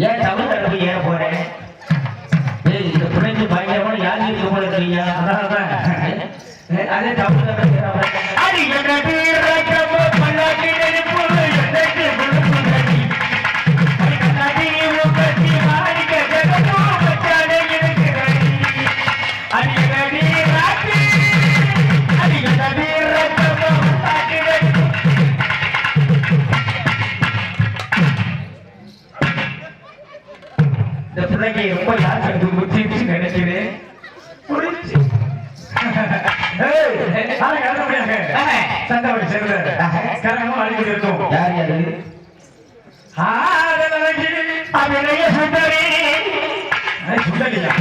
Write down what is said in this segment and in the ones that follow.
ஏன் தமிழ் கடப்பு ஏற போறேன் இந்த பிள்ளைக்கு பயங்கரமான யாருக்கு போல தெரியா அதே தமிழ் இந்த பிள்ளைக்கு ரொம்ப யார் புத்திச்சு நினைக்கிறேன் சந்தவடி சேர்ந்த கரகமும் அடிக்கடி இருக்கும் யார் யாரு அபிநய சுந்தரி சுந்தரியா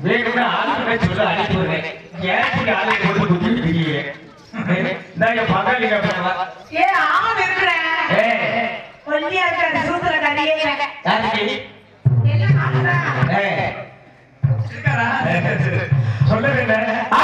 வேணும்னா ஆளுக்கு சொல்ல அடிச்சு விடுறேன் ஏன் ஆளுக்கு போட்டு புத்திட்டு இருக்கீங்க நான் பகாலி ஏ ஆம் இருக்கிறேன் ஒல்லியா இருக்க சூத்திர கடியே யாருக்கு என்ன ஆகுதா சொல்ல வேண்டாம்